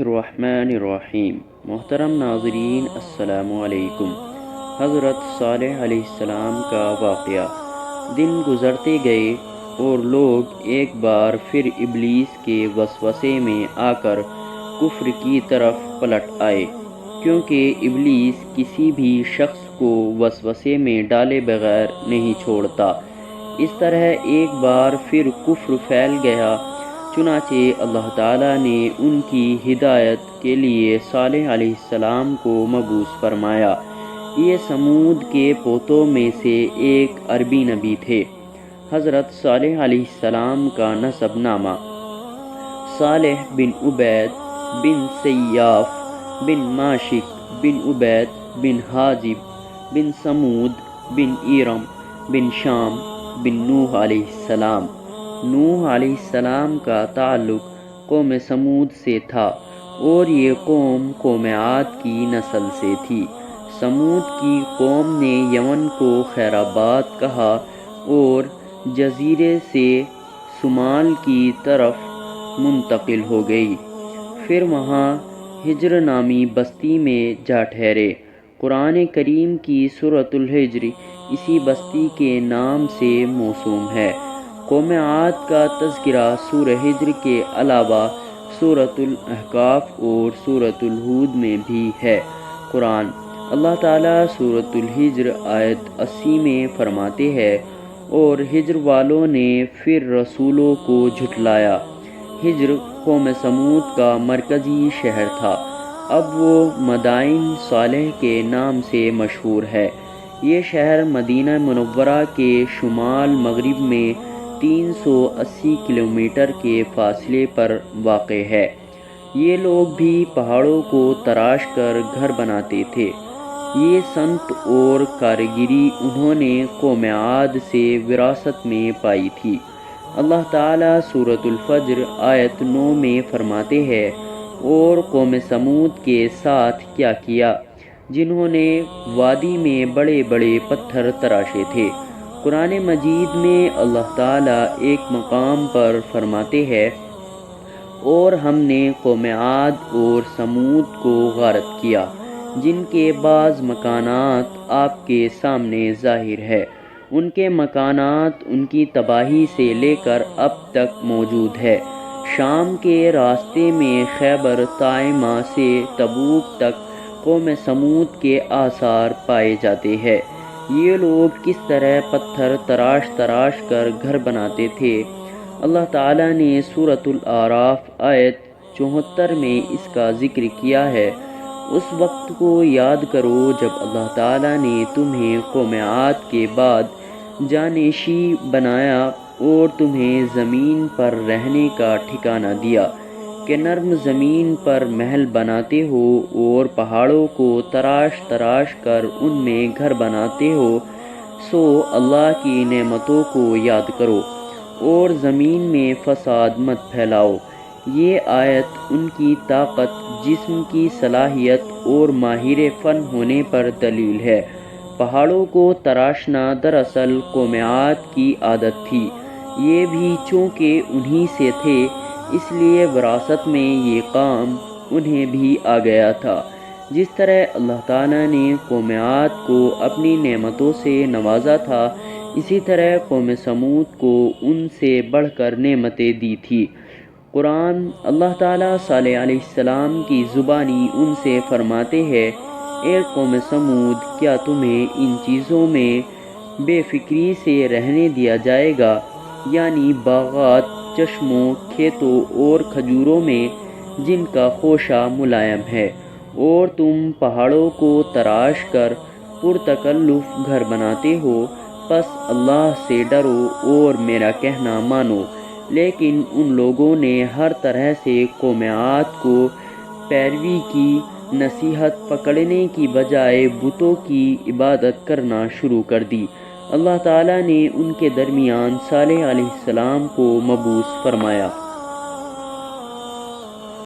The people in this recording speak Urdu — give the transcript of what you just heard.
الرحمن الرحیم۔ محترم ناظرین السلام علیکم۔ حضرت صالح علیہ السلام کا واقعہ۔ دن گزرتے گئے اور لوگ ایک بار پھر ابلیس کے وسوسے میں آ کر کفر کی طرف پلٹ آئے، کیونکہ ابلیس کسی بھی شخص کو وسوسے میں ڈالے بغیر نہیں چھوڑتا۔ اس طرح ایک بار پھر کفر پھیل گیا، چنانچہ اللہ تعالیٰ نے ان کی ہدایت کے لیے صالح علیہ السلام کو مبعوث فرمایا۔ یہ سمود کے پوتوں میں سے ایک عربی نبی تھے۔ حضرت صالح علیہ السلام کا نسب نامہ: صالح بن عبید بن سیاف بن ماشک بن عبید بن حاجب بن سمود بن ایرم بن شام بن نوح علیہ السلام۔ نوح علیہ السلام کا تعلق قوم سمود سے تھا اور یہ قوم عاد کی نسل سے تھی۔ سمود کی قوم نے یمن کو خیر آباد کہا اور جزیرے سے شمال کی طرف منتقل ہو گئی، پھر وہاں ہجر نامی بستی میں جا ٹھہرے۔ قرآن کریم کی سورۃ الحجر اسی بستی کے نام سے موسوم ہے۔ قوم عاد کا تذکرہ سورہ ہجر کے علاوہ سورۃ الاحقاف اور سورۃ الہود میں بھی ہے۔ قرآن اللہ تعالیٰ سورۃ الحجر آیت 80 میں فرماتے ہیں، اور ہجر والوں نے پھر رسولوں کو جھٹلایا۔ ہجر قوم سمود کا مرکزی شہر تھا، اب وہ مدائن صالح کے نام سے مشہور ہے۔ یہ شہر مدینہ منورہ کے شمال مغرب میں 380 کلومیٹر کے فاصلے پر واقع ہے۔ یہ لوگ بھی پہاڑوں کو تراش کر گھر بناتے تھے۔ یہ صنعت اور کاریگری انہوں نے قوم عاد سے وراثت میں پائی تھی۔ اللہ تعالیٰ سورۃ الفجر آیت 9 میں فرماتے ہیں، اور قوم سمود کے ساتھ کیا کیا، جنہوں نے وادی میں بڑے بڑے پتھر تراشے تھے۔ قرآن مجید میں اللہ تعالیٰ ایک مقام پر فرماتے ہیں، اور ہم نے قوم عاد اور سمود کو غارت کیا، جن کے بعض مکانات آپ کے سامنے ظاہر ہے۔ ان کے مکانات ان کی تباہی سے لے کر اب تک موجود ہے۔ شام کے راستے میں خیبر طائمہ سے تبوک تک قوم سمود کے آثار پائے جاتے ہیں۔ یہ لوگ کس طرح پتھر تراش کر گھر بناتے تھے، اللہ تعالیٰ نے سورۃ الاعراف آیت 74 میں اس کا ذکر کیا ہے۔ اس وقت کو یاد کرو جب اللہ تعالیٰ نے تمہیں قوم عاد کے بعد جانشین بنایا اور تمہیں زمین پر رہنے کا ٹھکانہ دیا کہ نرم زمین پر محل بناتے ہو اور پہاڑوں کو تراش کر ان میں گھر بناتے ہو۔ سو اللہ کی نعمتوں کو یاد کرو اور زمین میں فساد مت پھیلاؤ۔ یہ آیت ان کی طاقت، جسم کی صلاحیت اور ماہر فن ہونے پر دلیل ہے۔ پہاڑوں کو تراشنا دراصل قوم عاد کی عادت تھی۔ یہ بھی چونکہ انہی سے تھے، اس لیے وراثت میں یہ کام انہیں بھی آ گیا تھا۔ جس طرح اللہ تعالیٰ نے قوم عاد کو اپنی نعمتوں سے نوازا تھا، اسی طرح قوم سمود کو ان سے بڑھ کر نعمتیں دی تھی۔ قرآن اللہ تعالیٰ صالح علیہ السلام کی زبانی ان سے فرماتے ہیں، اے قوم سمود، کیا تمہیں ان چیزوں میں بے فکری سے رہنے دیا جائے گا، یعنی باغات، چشموں، کھیتوں اور کھجوروں میں جن کا خوشہ ملائم ہے، اور تم پہاڑوں کو تراش کر پرتکلف گھر بناتے ہو، پس اللہ سے ڈرو اور میرا کہنا مانو۔ لیکن ان لوگوں نے ہر طرح سے قوم عاد کو پیروی کی، نصیحت پکڑنے کی بجائے بتوں کی عبادت کرنا شروع کر دی۔ اللہ تعالیٰ نے ان کے درمیان صالح علیہ السلام کو مبعوث فرمایا۔